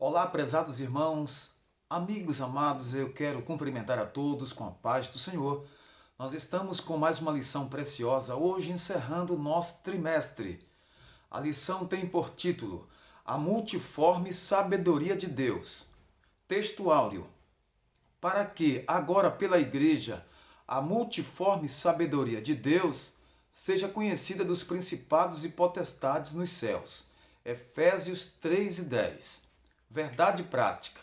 Olá, prezados irmãos, amigos amados, eu quero cumprimentar a todos com a paz do Senhor. Nós estamos com mais uma lição preciosa, hoje encerrando o nosso trimestre. A lição tem por título A Multiforme Sabedoria de Deus. Texto áureo. Para que, agora pela Igreja, a multiforme sabedoria de Deus seja conhecida dos principados e potestades nos céus. Efésios 3:10. Verdade prática.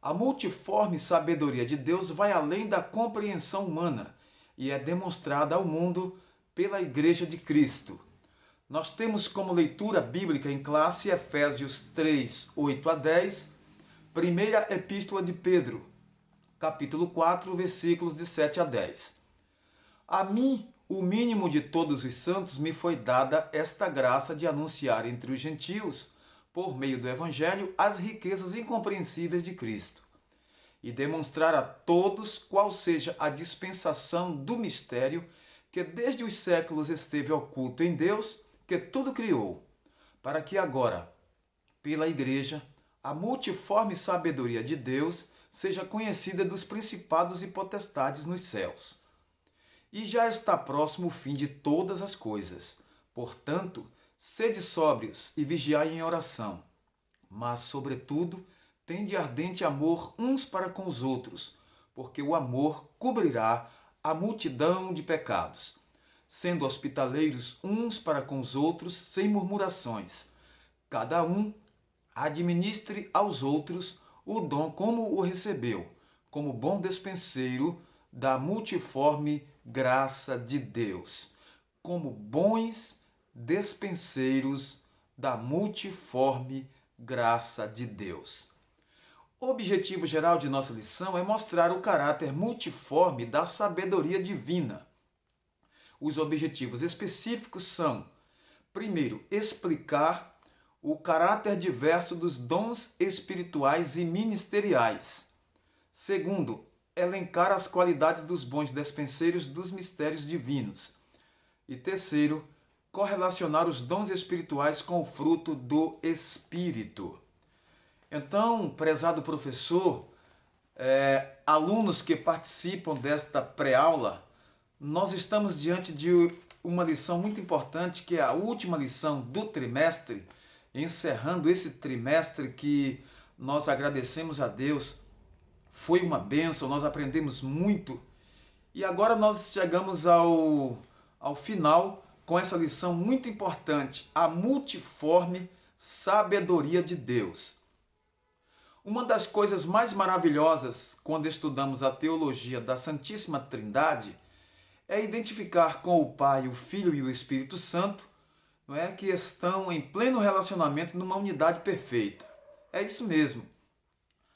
A multiforme sabedoria de Deus vai além da compreensão humana e é demonstrada ao mundo pela Igreja de Cristo. Nós temos como leitura bíblica em classe Efésios 3, 8 a 10, primeira epístola de Pedro, capítulo 4, versículos de 7 a 10. A mim, o mínimo de todos os santos, me foi dada esta graça de anunciar entre os gentios, por meio do Evangelho, as riquezas incompreensíveis de Cristo, e demonstrar a todos qual seja a dispensação do mistério que desde os séculos esteve oculto em Deus, que tudo criou, para que agora, pela Igreja, a multiforme sabedoria de Deus seja conhecida dos principados e potestades nos céus. E já está próximo o fim de todas as coisas. Portanto, sede sóbrios e vigiai em oração. Mas, sobretudo, tende ardente amor uns para com os outros, porque o amor cobrirá a multidão de pecados. Sendo hospitaleiros uns para com os outros, sem murmurações. Cada um administre aos outros o dom como o recebeu, como bom despenseiro da multiforme graça de Deus, como bons despenseiros da multiforme graça de Deus. O objetivo geral de nossa lição é mostrar o caráter multiforme da sabedoria divina. Os objetivos específicos são, primeiro, explicar o caráter diverso dos dons espirituais e ministeriais. Segundo, elencar as qualidades dos bons despenseiros dos mistérios divinos. E terceiro, correlacionar os dons espirituais com o fruto do Espírito. Então, prezado professor, alunos que participam desta pré-aula, nós estamos diante de uma lição muito importante, que é a última lição do trimestre, encerrando esse trimestre que nós agradecemos a Deus. Foi uma bênção, nós aprendemos muito. E agora nós chegamos ao final com essa lição muito importante, a multiforme sabedoria de Deus. Uma das coisas mais maravilhosas quando estudamos a teologia da Santíssima Trindade é identificar com o Pai, o Filho e o Espírito Santo, não é, que estão em pleno relacionamento numa unidade perfeita. É isso mesmo.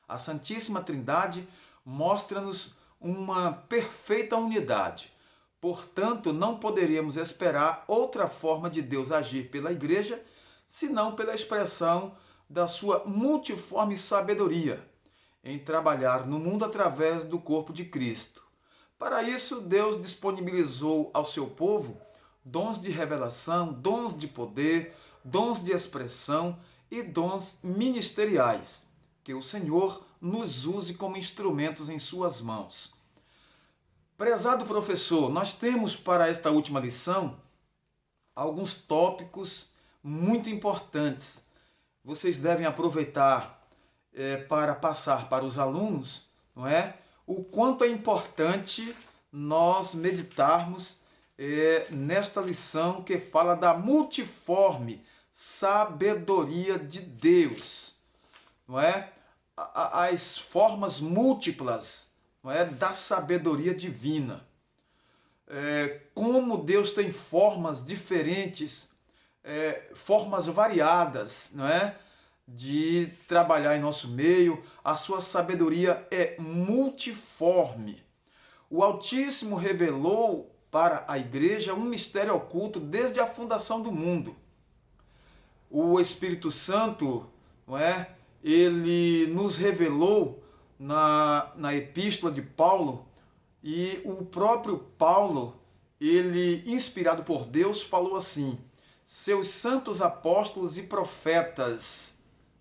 A Santíssima Trindade mostra-nos uma perfeita unidade. Portanto, não poderíamos esperar outra forma de Deus agir pela Igreja, senão pela expressão da sua multiforme sabedoria em trabalhar no mundo através do corpo de Cristo. Para isso, Deus disponibilizou ao seu povo dons de revelação, dons de poder, dons de expressão e dons ministeriais. Que o Senhor nos use como instrumentos em suas mãos. Prezado professor, nós temos para esta última lição alguns tópicos muito importantes. Vocês devem aproveitar para passar para os alunos, não é? O quanto é importante nós meditarmos nesta lição que fala da multiforme sabedoria de Deus, não é? As formas múltiplas, não é, da sabedoria divina. Como Deus tem formas diferentes, formas variadas, não é, de trabalhar em nosso meio. A sua sabedoria é multiforme. O Altíssimo revelou para a Igreja um mistério oculto desde a fundação do mundo. O Espírito Santo, não é, ele nos revelou na epístola de Paulo, e o próprio Paulo, ele, inspirado por Deus, falou assim: seus santos apóstolos e profetas,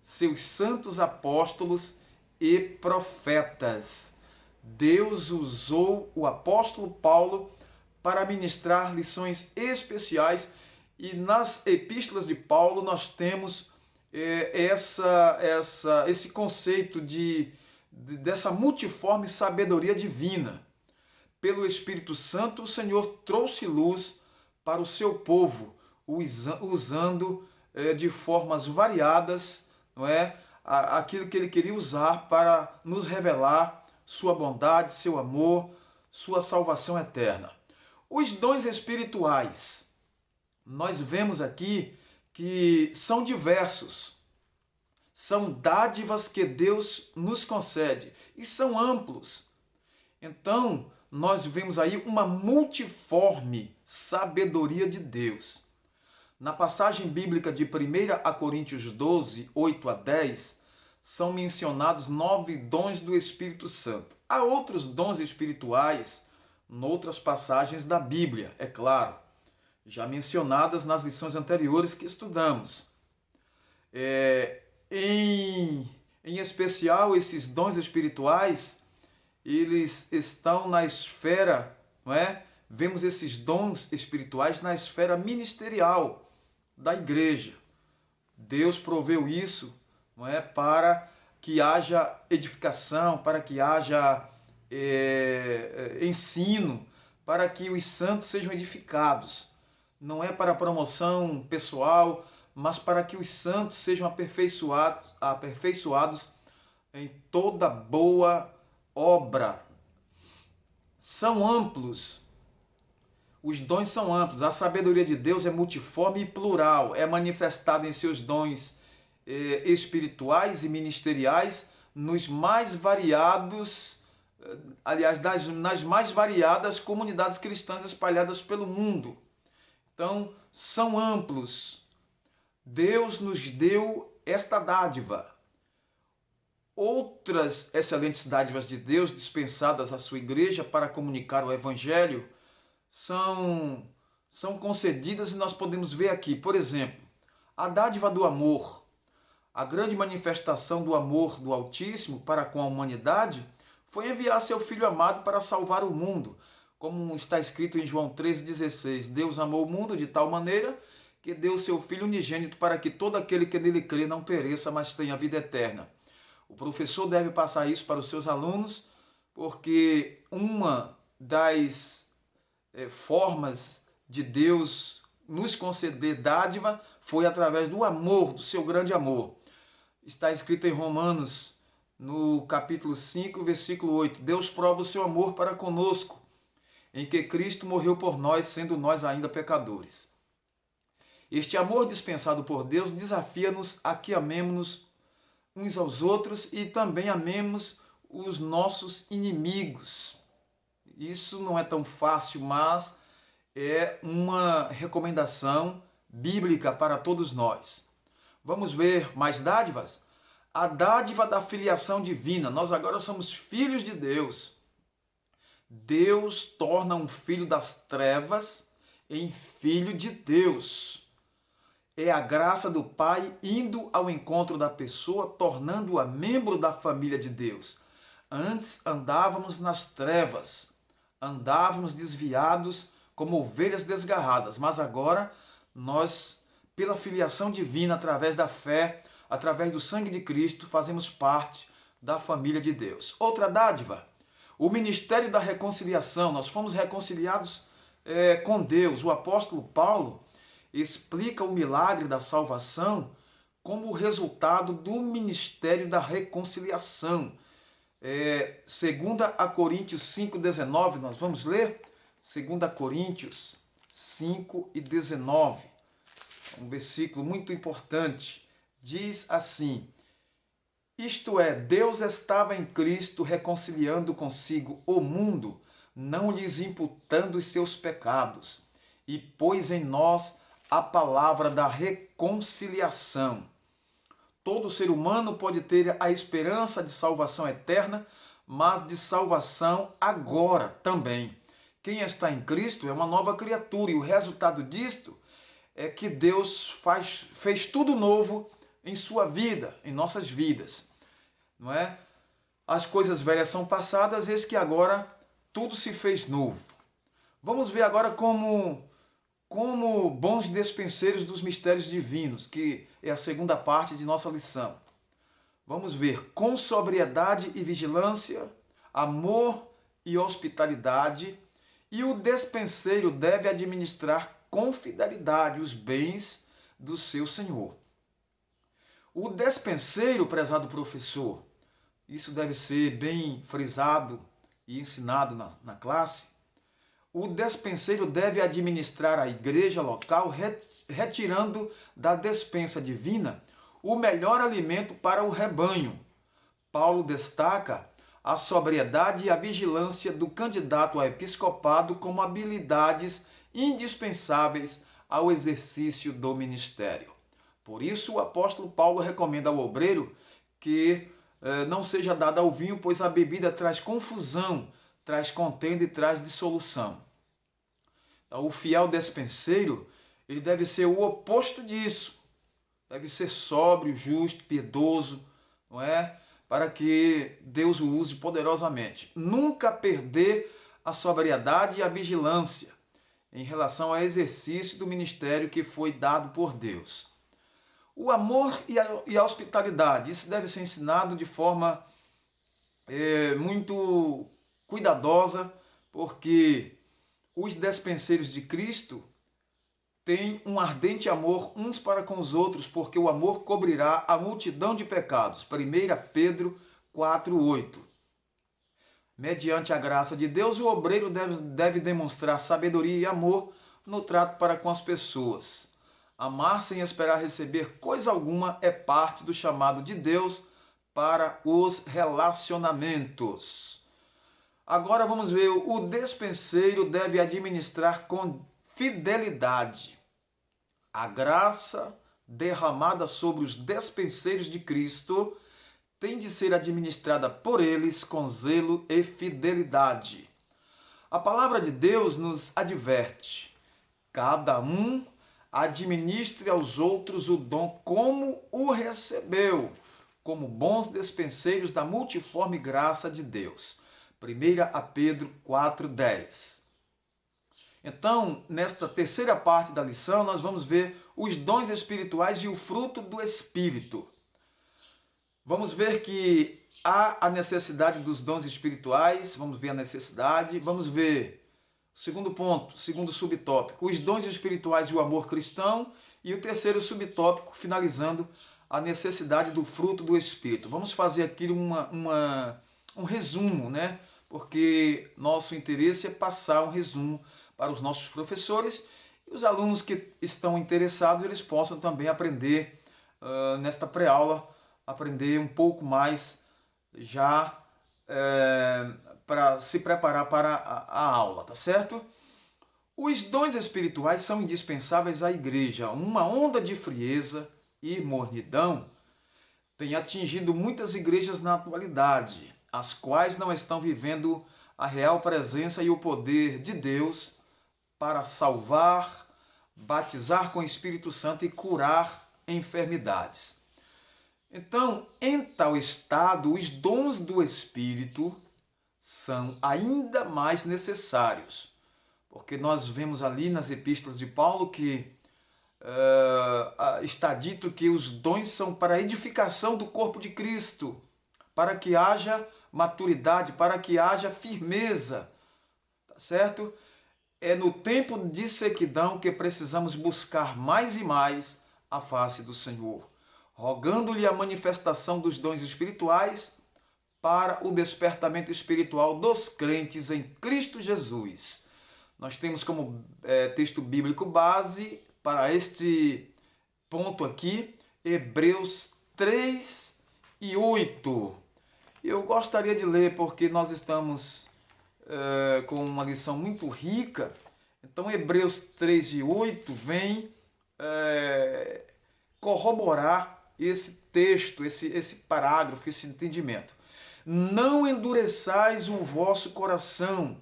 seus santos apóstolos e profetas. Deus usou o apóstolo Paulo para ministrar lições especiais, e nas epístolas de Paulo nós temos esse conceito dessa multiforme sabedoria divina. Pelo Espírito Santo, o Senhor trouxe luz para o seu povo, usando de formas variadas, não é, aquilo que ele queria usar para nos revelar sua bondade, seu amor, sua salvação eterna. Os dons espirituais, nós vemos aqui que são diversos, são dádivas que Deus nos concede e são amplos. Então, nós vemos aí uma multiforme sabedoria de Deus. Na passagem bíblica de 1 Coríntios 12, 8 a 10, são mencionados 9 dons do Espírito Santo. Há outros dons espirituais noutras passagens da Bíblia, é claro, já mencionadas nas lições anteriores que estudamos. Em especial, esses dons espirituais, eles estão na esfera, não é? Vemos esses dons espirituais na esfera ministerial da igreja. Deus proveu isso, não é? Para que haja edificação, para que haja ensino, para que os santos sejam edificados. Não é para promoção pessoal, mas para que os santos sejam aperfeiçoados em toda boa obra. São amplos. Os dons são amplos. A sabedoria de Deus é multiforme e plural. É manifestada em seus dons espirituais e ministeriais nos mais variados, aliás, nas mais variadas comunidades cristãs espalhadas pelo mundo. Então, são amplos. Deus nos deu esta dádiva. Outras excelentes dádivas de Deus dispensadas à sua igreja para comunicar o Evangelho são concedidas, e nós podemos ver aqui, por exemplo, a dádiva do amor. A grande manifestação do amor do Altíssimo para com a humanidade foi enviar seu Filho amado para salvar o mundo. Como está escrito em João 3,16, Deus amou o mundo de tal maneira que deu seu Filho unigênito para que todo aquele que nele crê não pereça, mas tenha vida eterna. O professor deve passar isso para os seus alunos, porque uma das formas de Deus nos conceder dádiva foi através do amor, do seu grande amor. Está escrito em Romanos, no capítulo 5, versículo 8, Deus prova o seu amor para conosco, em que Cristo morreu por nós, sendo nós ainda pecadores. Este amor dispensado por Deus desafia-nos a que amemos-nos uns aos outros e também amemos os nossos inimigos. Isso não é tão fácil, mas é uma recomendação bíblica para todos nós. Vamos ver mais dádivas? A dádiva da filiação divina. Nós agora somos filhos de Deus. Deus torna um filho das trevas em filho de Deus. É a graça do Pai indo ao encontro da pessoa, tornando-a membro da família de Deus. Antes andávamos nas trevas, andávamos desviados como ovelhas desgarradas, mas agora nós, pela filiação divina, através da fé, através do sangue de Cristo, fazemos parte da família de Deus. Outra dádiva, o ministério da reconciliação. Nós fomos reconciliados com Deus. O apóstolo Paulo explica o milagre da salvação como resultado do ministério da reconciliação. 2 Coríntios 5,19, nós vamos ler? 2 Coríntios 5,19, um versículo muito importante. Diz assim: isto é, Deus estava em Cristo reconciliando consigo o mundo, não lhes imputando os seus pecados, e pôs em nós a palavra da reconciliação. Todo ser humano pode ter a esperança de salvação eterna, mas de salvação agora também. Quem está em Cristo é uma nova criatura, e o resultado disto é que Deus fez tudo novo em sua vida, em nossas vidas, não é? As coisas velhas são passadas, eis que agora tudo se fez novo. Vamos ver agora como bons despenseiros dos mistérios divinos, que é a segunda parte de nossa lição. Vamos ver com sobriedade e vigilância, amor e hospitalidade, e o despenseiro deve administrar com fidelidade os bens do seu senhor. O despenseiro, prezado professor, isso deve ser bem frisado e ensinado na classe, o despenseiro deve administrar a igreja local, retirando da despensa divina o melhor alimento para o rebanho. Paulo destaca a sobriedade e a vigilância do candidato a episcopado como habilidades indispensáveis ao exercício do ministério. Por isso, o apóstolo Paulo recomenda ao obreiro que não seja dado ao vinho, pois a bebida traz confusão, traz contenda e traz dissolução. Então, o fiel despenseiro, ele deve ser o oposto disso. Deve ser sóbrio, justo, piedoso, não é? Para que Deus o use poderosamente. Nunca perder a sobriedade e a vigilância em relação ao exercício do ministério que foi dado por Deus. O amor e a hospitalidade, isso deve ser ensinado de forma muito cuidadosa, porque os despenseiros de Cristo têm um ardente amor uns para com os outros, porque o amor cobrirá a multidão de pecados. 1 Pedro 4:8. Mediante a graça de Deus, o obreiro deve demonstrar sabedoria e amor no trato para com as pessoas. Amar sem esperar receber coisa alguma é parte do chamado de Deus para os relacionamentos. Agora vamos ver, o despenseiro deve administrar com fidelidade. A graça derramada sobre os despenseiros de Cristo tem de ser administrada por eles com zelo e fidelidade. A palavra de Deus nos adverte: cada um administre aos outros o dom como o recebeu, como bons despenseiros da multiforme graça de Deus. 1 Pedro 4:10. Então, nesta terceira parte da lição, nós vamos ver os dons espirituais e o fruto do Espírito. Vamos ver que há a necessidade dos dons espirituais, vamos ver a necessidade, vamos ver o segundo ponto, segundo subtópico, os dons espirituais e o amor cristão, e o terceiro subtópico, finalizando, a necessidade do fruto do Espírito. Vamos fazer aqui um resumo, né? Porque nosso interesse é passar um resumo para os nossos professores e os alunos que estão interessados, eles possam também aprender nesta pré-aula, aprender um pouco mais já para se preparar para a aula, tá certo? Os dons espirituais são indispensáveis à igreja. Uma onda de frieza e mornidão tem atingido muitas igrejas na atualidade, as quais não estão vivendo a real presença e o poder de Deus para salvar, batizar com o Espírito Santo e curar enfermidades. Então, em tal estado, os dons do Espírito são ainda mais necessários, porque nós vemos ali nas epístolas de Paulo que está dito que os dons são para a edificação do corpo de Cristo, para que haja maturidade, para que haja firmeza, tá certo? É no tempo de sequidão que precisamos buscar mais e mais a face do Senhor, rogando-lhe a manifestação dos dons espirituais para o despertamento espiritual dos crentes em Cristo Jesus. Nós temos como texto bíblico base para este ponto aqui, Hebreus 3:8. Eu gostaria de ler porque nós estamos com uma lição muito rica. Então, Hebreus 3:8 vem corroborar esse texto, esse parágrafo, esse entendimento. Não endureçais o vosso coração,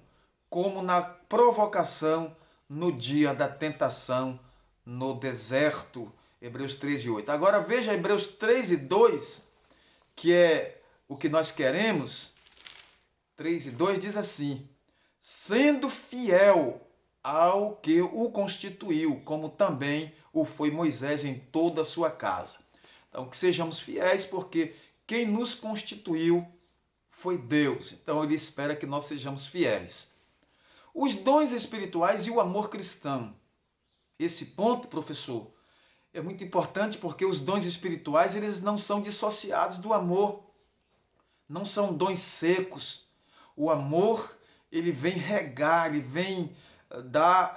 como na provocação no dia da tentação no deserto. Hebreus 13:8. Agora veja Hebreus 13:2, que é o que nós queremos. 3:2 diz assim: sendo fiel ao que o constituiu, como também o foi Moisés em toda a sua casa. Então, que sejamos fiéis, porque quem nos constituiu foi Deus. Então, ele espera que nós sejamos fiéis. Os dons espirituais e o amor cristão. Esse ponto, professor, é muito importante porque os dons espirituais eles não são dissociados do amor. Não são dons secos. O amor, ele vem regar, ele vem dar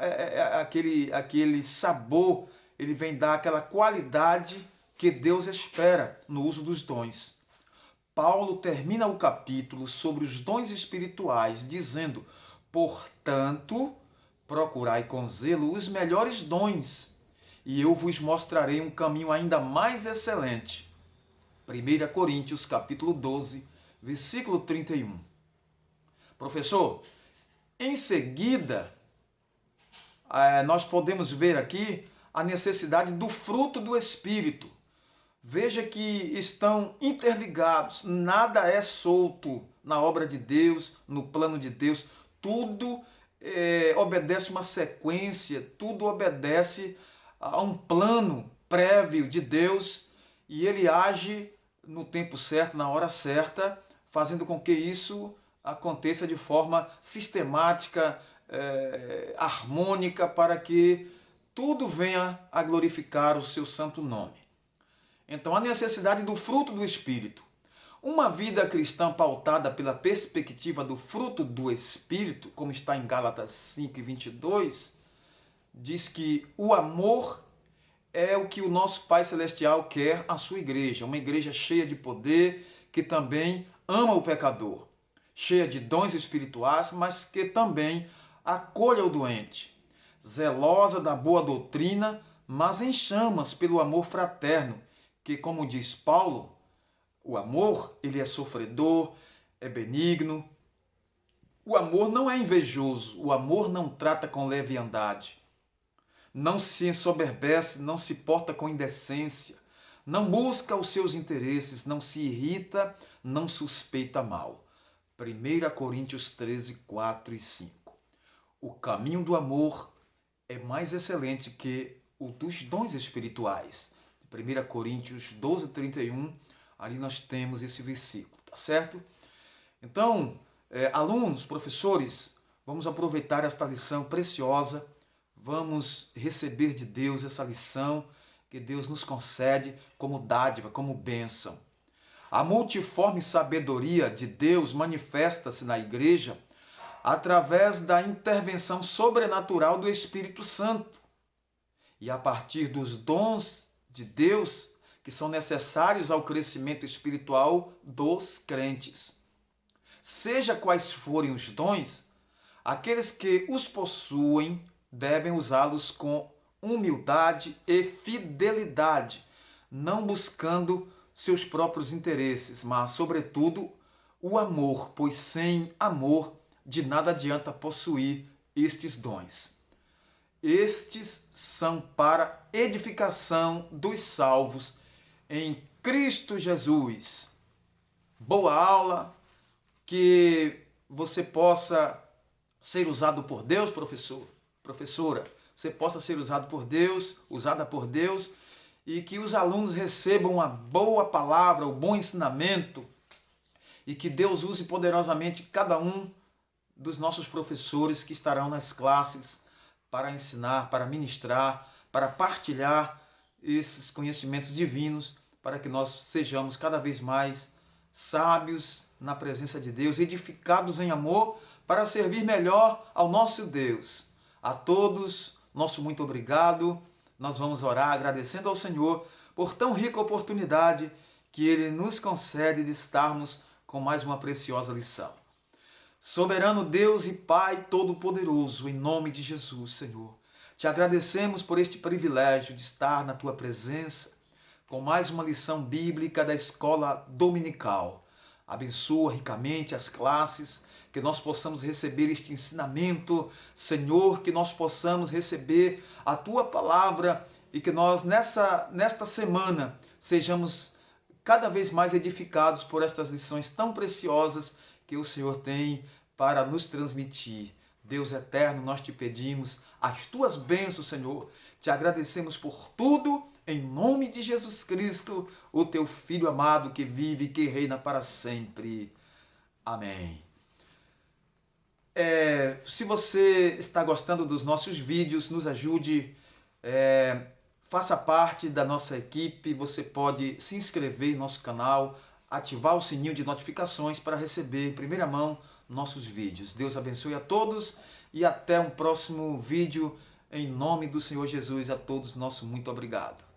aquele sabor, ele vem dar aquela qualidade que Deus espera no uso dos dons. Paulo termina o capítulo sobre os dons espirituais dizendo: portanto, procurai com zelo os melhores dons, e eu vos mostrarei um caminho ainda mais excelente. 1 Coríntios capítulo 12, versículo 31. Professor, em seguida, nós podemos ver aqui a necessidade do fruto do Espírito. Veja que estão interligados, nada é solto na obra de Deus, no plano de Deus, tudo obedece uma sequência, tudo obedece a um plano prévio de Deus e ele age no tempo certo, na hora certa, fazendo com que isso aconteça de forma sistemática, harmônica, para que tudo venha a glorificar o seu santo nome. Então, a necessidade do fruto do Espírito. Uma vida cristã pautada pela perspectiva do fruto do Espírito, como está em Gálatas 5:22, diz que o amor é o que o nosso Pai Celestial quer à sua igreja. Uma igreja cheia de poder, que também ama o pecador. Cheia de dons espirituais, mas que também acolha o doente. Zelosa da boa doutrina, mas em chamas pelo amor fraterno, que, como diz Paulo, o amor, ele é sofredor, é benigno. O amor não é invejoso, o amor não trata com leviandade. Não se ensoberbece, não se porta com indecência, não busca os seus interesses, não se irrita, não suspeita mal. 1 Coríntios 13, 4 e 5. O caminho do amor é mais excelente que o dos dons espirituais. 1 Coríntios 12, 31, ali nós temos esse versículo, tá certo? Então, alunos, professores, vamos aproveitar esta lição preciosa, vamos receber de Deus essa lição que Deus nos concede como dádiva, como bênção. A multiforme sabedoria de Deus manifesta-se na igreja através da intervenção sobrenatural do Espírito Santo. E a partir dos dons de Deus que são necessários ao crescimento espiritual dos crentes. Seja quais forem os dons, aqueles que os possuem devem usá-los com humildade e fidelidade, não buscando seus próprios interesses, mas, sobretudo, o amor, pois sem amor de nada adianta possuir estes dons. Estes são para edificação dos salvos em Cristo Jesus. Boa aula, que você possa ser usado por Deus, professor, professora, você possa ser usado por Deus, usada por Deus, e que os alunos recebam uma boa palavra, um bom ensinamento, e que Deus use poderosamente cada um dos nossos professores que estarão nas classes para ensinar, para ministrar, para partilhar esses conhecimentos divinos, para que nós sejamos cada vez mais sábios na presença de Deus, edificados em amor, para servir melhor ao nosso Deus. A todos, nosso muito obrigado. Nós vamos orar agradecendo ao Senhor por tão rica oportunidade que Ele nos concede de estarmos com mais uma preciosa lição. Soberano Deus e Pai Todo-Poderoso, em nome de Jesus, Senhor, te agradecemos por este privilégio de estar na Tua presença com mais uma lição bíblica da escola dominical. Abençoa ricamente as classes, que nós possamos receber este ensinamento, Senhor, que nós possamos receber a Tua palavra e que nós nesta semana sejamos cada vez mais edificados por estas lições tão preciosas que o Senhor tem para nos transmitir. Deus eterno, nós te pedimos as tuas bênçãos, Senhor. Te agradecemos por tudo, em nome de Jesus Cristo, o teu Filho amado que vive e que reina para sempre. Amém. Se você está gostando dos nossos vídeos, nos ajude, faça parte da nossa equipe. Você pode se inscrever em nosso canal, ativar o sininho de notificações para receber em primeira mão nossos vídeos. Deus abençoe a todos e até um próximo vídeo. Em nome do Senhor Jesus, a todos nosso muito obrigado.